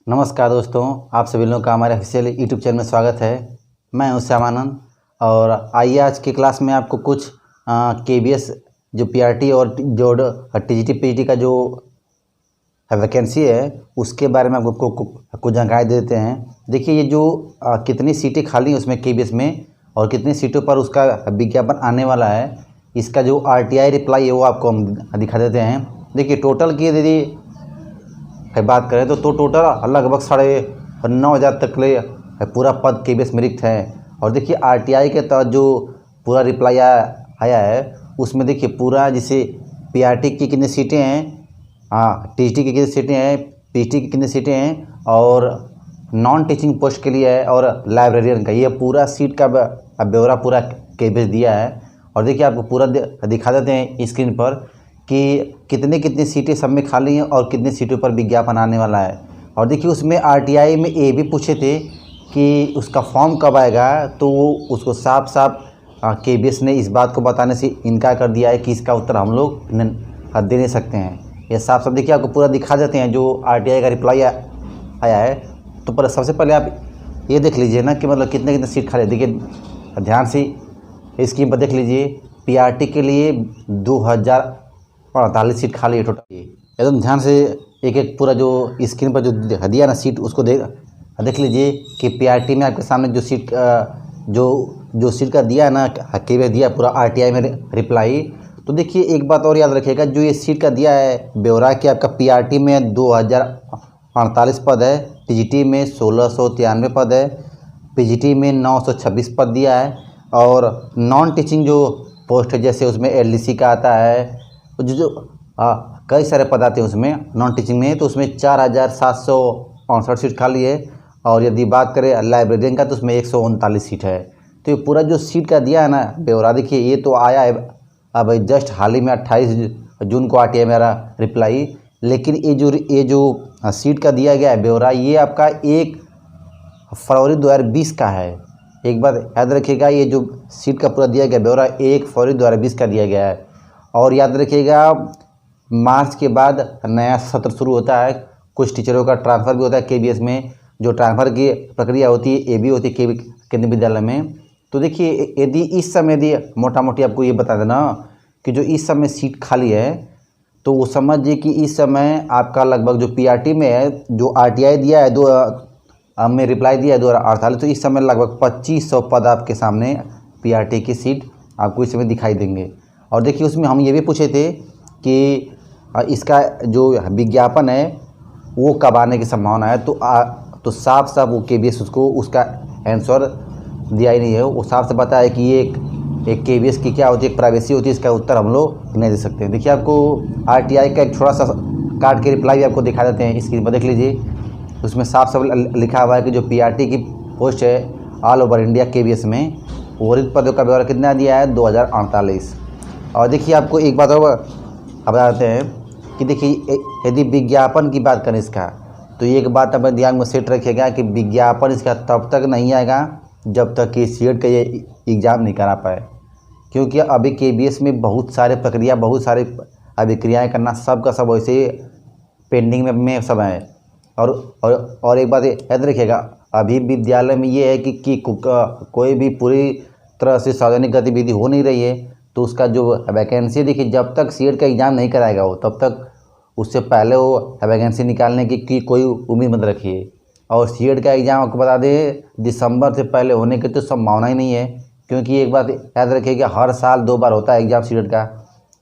नमस्कार दोस्तों, आप सभी लोगों का हमारे ऑफिशियल यूट्यूब चैनल में स्वागत है। मैं हूं श्यामानंद और आइए आज की क्लास में आपको कुछ केबीएस जो पीआरटी और जो टीजीटी पीजीटी का जो वैकेंसी है उसके बारे में आपको कुछ जानकारी दे देते हैं। देखिए ये जो कितनी सीटें खाली हैं उसमें केबीएस में और कितनी सीटों पर उसका विज्ञापन आने वाला है, इसका जो आरटीआई रिप्लाई है वो आपको हम दिखा देते हैं। देखिए टोटल की यदि बात करें तो टोटल लगभग 9,500 तक ले पूरा पद केबीएस में रिक्त है। और देखिए आरटीआई के तहत जो पूरा रिप्लाई आया है उसमें देखिए पूरा जैसे पीआरटी की कितनी सीटें हैं, टीजीटी की कितनी सीटें हैं, पीजीटी की कितनी सीटें हैं और नॉन टीचिंग पोस्ट के लिए है और लाइब्रेरियन का ये पूरा सीट का ब्यौरा पूरा केबीएस दिया है। और देखिए आपको पूरा दिखा देते हैं स्क्रीन पर कि कितनी सीटें सब में खाली हैं और कितनी सीटों पर विज्ञापन आने वाला है। और देखिए उसमें आरटीआई में ये भी पूछे थे कि उसका फॉर्म कब आएगा, तो वो उसको साफ साफ केबीएस ने इस बात को बताने से इनकार कर दिया है कि इसका उत्तर हम लोग दे नहीं सकते हैं। ये साफ साफ देखिए आपको पूरा दिखा देते हैं जो आरटीआई का रिप्लाई आया है। तो पर सबसे पहले आप ये देख लीजिए ना कि मतलब कितने सीट खाली है। देखिए ध्यान से स्क्रीन पर देख लीजिए, पीआरटी के लिए 2,048 सीट खाली है टोटल। एकदम ध्यान से एक एक पूरा जो स्क्रीन पर जो दिया ना सीट उसको देख लीजिए कि पीआरटी में आपके सामने जो सीट जो सीट का दिया ना केबीएस दिया पूरा आरटीआई में रिप्लाई। तो देखिए एक बात और याद रखिएगा, जो ये सीट का दिया है ब्यौरा कि आपका पीआरटी में 2,048 पद है, टीजीटी में 1,693 पद है, पीजीटी में 926 पद दिया है और नॉन टीचिंग जो पोस्ट है जैसे उसमें एलडीसी का आता है, जो कई सारे पद आते हैं उसमें नॉन टीचिंग में, तो उसमें 4,759 सीट खाली है। और यदि बात करें लाइब्रेरियन का तो उसमें 139 सीट है। तो ये पूरा जो सीट का दिया है ना ब्यौरा, देखिए ये तो आया है अब जस्ट हाल ही में 28 जून को आरटीआई मेरा रिप्लाई। लेकिन ये जो सीट का दिया गया है ब्यौरा ये आपका 1 फरवरी 2020 का है। एक बात याद रखिएगा, ये जो सीट का पूरा दिया गया ब्यौरा 1 फरवरी 2020 का दिया गया है। और याद रखिएगा मार्च के बाद नया सत्र शुरू होता है, कुछ टीचरों का ट्रांसफ़र भी होता है केबीएस में। जो ट्रांसफ़र की प्रक्रिया होती है ये भी होती है केंद्रीय विद्यालय में। तो देखिए यदि इस समय यदि मोटा मोटी आपको ये बता देना कि जो इस समय सीट खाली है तो वो समझिए कि इस समय आपका लगभग जो पीआरटी में है जो आरटीआई दिया है में रिप्लाई दिया है 2,048, तो इस समय लगभग 2,500 पद आपके सामने पीआरटी की सीट आपको इस समय दिखाई देंगे। और देखिए उसमें हम ये भी पूछे थे कि इसका जो विज्ञापन है वो कब आने की संभावना है, तो साफ साफ वो केबीएस उसको उसका आंसर दिया ही नहीं है। वो साफ साफ बताया कि ये एक केबीएस की क्या होती है, एक प्राइवेसी होती है, इसका उत्तर हम लोग नहीं दे सकते हैं। देखिए आपको आरटीआई का एक थोड़ा सा काट के रिप्लाई भी आपको दिखा देते हैं, स्क्रीन पर देख लीजिए। उसमें साफ साफ लिखा हुआ है कि जो पीआरटी की पोस्ट है ऑल ओवर इंडिया केबीएस में वो रिक्त पदों का ब्यौरा कितना दिया है 2,048। और देखिए आपको एक बात और बताते हैं कि देखिए यदि विज्ञापन की बात करें इसका, तो एक बात अपने दिमाग में सेट रखिएगा कि विज्ञापन इसका तब तक नहीं आएगा जब तक कि सीट का ये एग्ज़ाम नहीं करा पाए। क्योंकि अभी केबीएस में बहुत सारे प्रक्रिया, बहुत सारे अभिक्रियाएँ करना सबका सब वैसे पेंडिंग में सब है। और एक बात याद रखिएगा, अभी विद्यालय में ये है कि कोई भी पूरी तरह से सार्वजनिक गतिविधि हो नहीं रही है, तो उसका जो वैकेंसी देखिए जब तक सीट का एग्ज़ाम नहीं कराएगा वो तब तक उससे पहले वो वैकेंसी निकालने की कोई उम्मीद मत रखिए। और सीट का एग्ज़ाम आपको बता दें दिसंबर से पहले होने की तो संभावना ही नहीं है, क्योंकि एक बात याद रखिएगा हर साल 2 बार होता है एग्ज़ाम सीट का।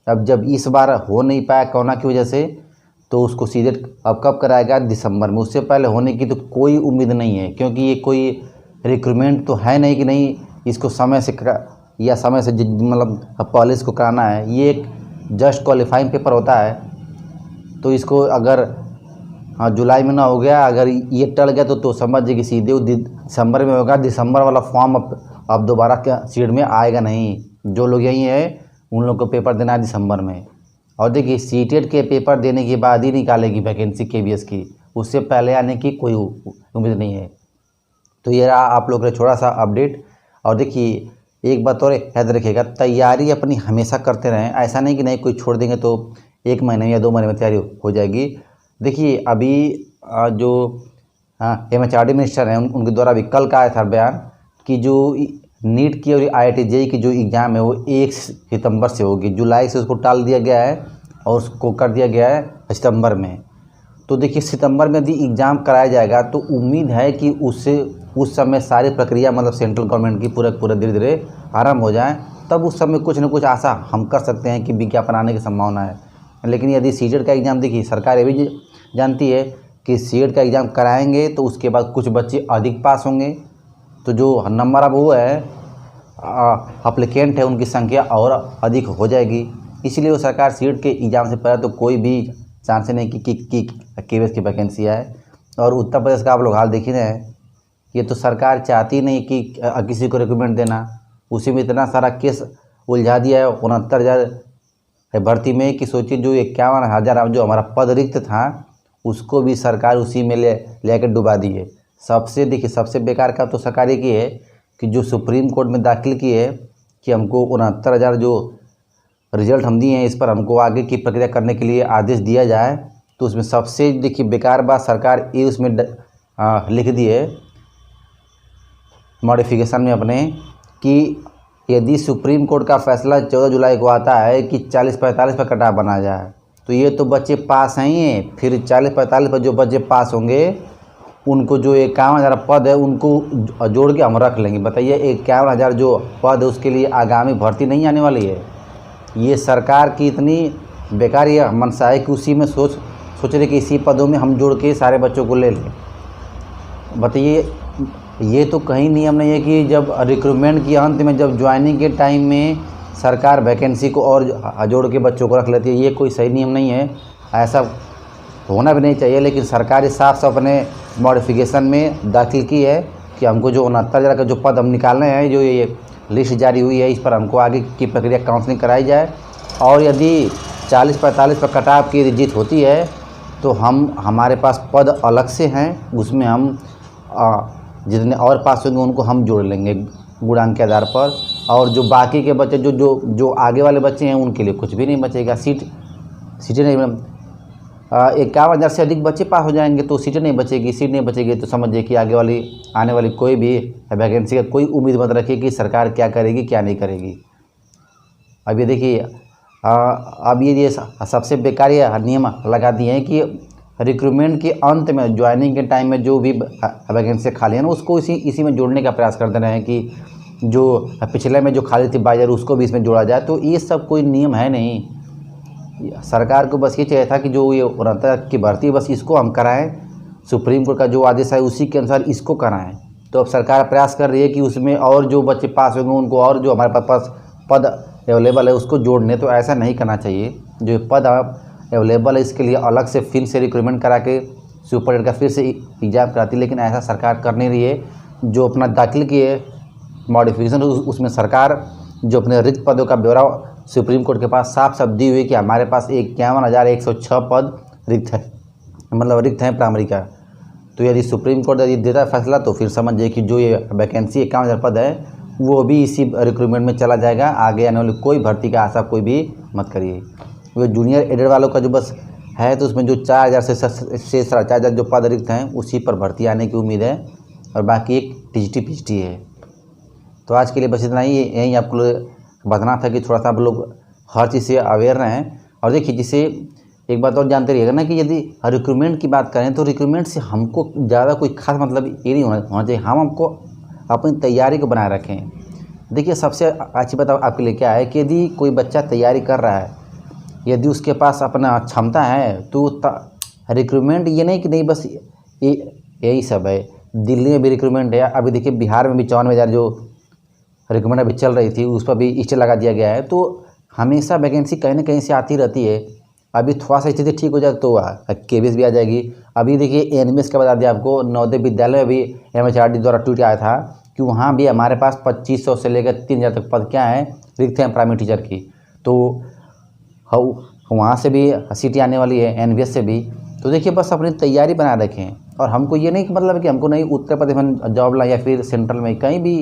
अब जब इस बार हो नहीं पाया कोरोना की वजह से, तो उसको सीधे अब कब कराएगा, दिसंबर में। उससे पहले होने की तो कोई उम्मीद नहीं है, क्योंकि ये कोई रिक्रूटमेंट तो है नहीं कि नहीं इसको समय से मतलब पहले इसको कराना है। ये एक जस्ट क्वालिफाइंग पेपर होता है, तो इसको अगर जुलाई में ना हो गया, अगर ये टल गया तो समझिए कि सीधे दिसंबर में होगा। दिसंबर वाला फॉर्म अब दोबारा क्या सीट में आएगा नहीं। जो लोग यहीं हैं उन लोग को पेपर देना है दिसंबर में। और देखिए सीटेट के पेपर देने के बाद ही निकालेगी वैकेंसी केबीएस की, उससे पहले आने की कोई उम्मीद नहीं है। तो ये रहा आप लोग का छोटा सा अपडेट। और देखिए एक बात और याद रखिएगा, तैयारी अपनी हमेशा करते रहें। ऐसा नहीं कि नहीं कोई छोड़ देंगे तो 1 महीने या 2 महीने में तैयारी हो जाएगी। देखिए अभी जो हाँ, MHRD मिनिस्टर हैं, उनके द्वारा भी कल का आया था बयान कि जो नीट की और IIT JEE की जो एग्ज़ाम है वो 1 सितंबर से होगी। जुलाई से उसको टाल दिया गया है और उसको कर दिया गया है सितंबर में। तो देखिए, सितंबर में यदि एग्ज़ाम कराया जाएगा तो उम्मीद है कि उससे उस समय सारी प्रक्रिया मतलब सेंट्रल गवर्नमेंट की पूरा धीरे धीरे आरम्भ हो जाए, तब उस समय कुछ न कुछ आशा हम कर सकते हैं कि विज्ञापन आने की संभावना है। लेकिन यदि सीटेट का एग्ज़ाम, देखिए सरकार ये भी जानती है कि सीटेट का एग्ज़ाम कराएंगे तो उसके बाद कुछ बच्चे अधिक पास होंगे, तो जो नंबर अब वो है अप्लीकेंट है उनकी संख्या और अधिक हो जाएगी। इसलिए वो सरकार सीटेट के एग्ज़ाम से पहले तो कोई भी चांस नहीं कि KVS की वैकेंसी आए। और उत्तर प्रदेश का आप लोग हाल देख ही रहे हैं, ये तो सरकार चाहती नहीं कि किसी को रिक्रूटमेंट देना, उसी में इतना सारा केस उलझा दिया है 69,000 भर्ती में कि सोचिए जो 51,000 जो हमारा पद रिक्त था उसको भी सरकार उसी में लेकर डुबा दी है। सबसे बेकार का तो सरकार ये की है कि जो सुप्रीम कोर्ट में दाखिल की है कि हमको 69,000 जो रिजल्ट हम दिए हैं इस पर हमको आगे की प्रक्रिया करने के लिए आदेश दिया जाए। तो उसमें सबसे देखिए बेकार बात सरकार ये उसमें लिख दी है मॉडिफिकेशन में अपने कि यदि सुप्रीम कोर्ट का फैसला 14 जुलाई को आता है कि 40-45 पर कट ऑफ बना जाए तो ये तो बच्चे पास हैं ही, फिर 40-45 पर जो बच्चे पास होंगे उनको जो 51,000 पद है उनको जोड़ के हम रख लेंगे। बताइए 51,000 जो पद है उसके लिए आगामी भर्ती नहीं आने वाली है। ये सरकार की इतनी बेकार ये मनसा है कि उसी में सोच रहे कि इसी पदों में हम जोड़ के सारे बच्चों को ले लें। बताइए, ये तो कहीं नियम नहीं है कि जब रिक्रूटमेंट के अंत में जब ज्वाइनिंग के टाइम में सरकार वैकेंसी को और जोड़ के बच्चों को रख लेती है। ये कोई सही नियम नहीं है, ऐसा होना भी नहीं चाहिए। लेकिन सरकार साफ साफ अपने मॉडिफिकेशन में दाखिल की है कि हमको जो 69,000 का जो पद हम निकालने हैं, जो ये लिस्ट जारी हुई है, इस पर हमको आगे की प्रक्रिया काउंसलिंग कराई जाए। और यदि 40-45 पर कट ऑफ की जीत होती है तो हमारे पास पद अलग से हैं, उसमें हम जितने और पास होंगे उनको हम जोड़ लेंगे गुणांक के आधार पर। और जो बाकी के बच्चे जो आगे वाले बच्चे हैं उनके लिए कुछ भी नहीं बचेगा, सीटें नहीं। 51,000 से अधिक बच्चे पास हो जाएंगे तो सीट नहीं बचेगी तो समझिए कि आने वाली कोई भी वैकेंसी का कोई उम्मीद मत रखिए कि सरकार क्या करेगी क्या नहीं करेगी। अब ये देखिए, अब ये सबसे बेकार ये नियम लगा दिए हैं कि रिक्रूटमेंट के अंत में ज्वाइनिंग के टाइम में जो भी वैकेंसी खाली है ना उसको इसी में जोड़ने का प्रयास करते रहे हैं कि जो पिछले में जो खाली थी 22,000 उसको भी इसमें जोड़ा जाए। तो ये सब कोई नियम है नहीं। सरकार को बस ये चाहिए था कि जो ये 69,000 की भर्ती है बस इसको हम कराएं, सुप्रीम कोर्ट का जो आदेश है उसी के अनुसार इसको कराएं। तो अब सरकार प्रयास कर रही है कि उसमें और जो बच्चे पास होंगे उनको और जो हमारे पास पद अवेलेबल है उसको जोड़ने। तो ऐसा नहीं करना चाहिए। जो पद अवेलेबल है इसके लिए अलग से फिर से रिक्रूटमेंट करा के सुपरडेट का फिर से एग्जाम कराती है, लेकिन ऐसा सरकार कर नहीं रही है। जो अपना दाखिल किए मॉडिफिकेशन उसमें सरकार जो अपने रिक्त पदों का ब्यौरा सुप्रीम कोर्ट के पास साफ साफ दी हुई कि हमारे पास 51,106 पद रिक्त है, मतलब रिक्त हैं प्राइमरी का। तो यदि सुप्रीम कोर्ट यदि देता है फैसला तो फिर समझिए कि जो ये वैकेंसी 51,000 पद है वो भी इसी रिक्रूटमेंट में चला जाएगा। आगे आने वाली कोई भर्ती का आशा कोई भी मत करिए। वो जूनियर एडेड वालों का जो बस है तो उसमें जो 4,000 से 4,500 जो पद रिक्त हैं उसी पर भर्ती आने की उम्मीद है, और बाकी एक टीजीटी है। तो आज के लिए बस इतना ही, यही आपको बताना था कि थोड़ा सा आप लोग हर चीज़ से अवेयर रहें। और देखिए, जिसे एक बात और जानते रहिएगा ना कि यदि रिक्रूटमेंट की बात करें तो रिक्रूटमेंट से हमको ज़्यादा कोई खास मतलब ये नहीं होना चाहिए। हमको अपनी तैयारी को बनाए रखें। देखिए, सबसे अच्छी बात आपके लिए क्या है कि यदि कोई बच्चा तैयारी कर रहा है, यदि उसके पास अपना क्षमता है तो रिक्रूटमेंट ये नहीं कि नहीं बस यही सब है। दिल्ली में भी रिक्रूटमेंट है, अभी देखिए बिहार में भी 54,000 जो रिक्रूटमेंट अभी चल रही थी उस पर भी स्टे लगा दिया गया है। तो हमेशा वैकेंसी कहीं ना कहीं से आती रहती है। अभी थोड़ा सा स्थिति ठीक हो जाए तो KVS भी आ जाएगी। अभी देखिए NVS का बता दिया आपको, नवोदय विद्यालय में भी MHRD द्वारा ट्वीट आया था कि वहाँ भी हमारे पास 2,500 से लेकर 3,000 तक पद क्या हैं रिक्त हैं प्राइमरी टीचर की। तो वहाँ से भी सीटें आने वाली है, NVS से भी। तो देखिए, बस अपनी तैयारी बनाए रखें। और हमको ये नहीं कि मतलब कि हमको नहीं उत्तर प्रदेश में जॉब ला या फिर सेंट्रल में कहीं भी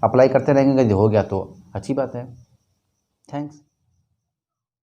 अप्लाई करते रहेंगे, यदि हो गया तो अच्छी बात है। थैंक्स।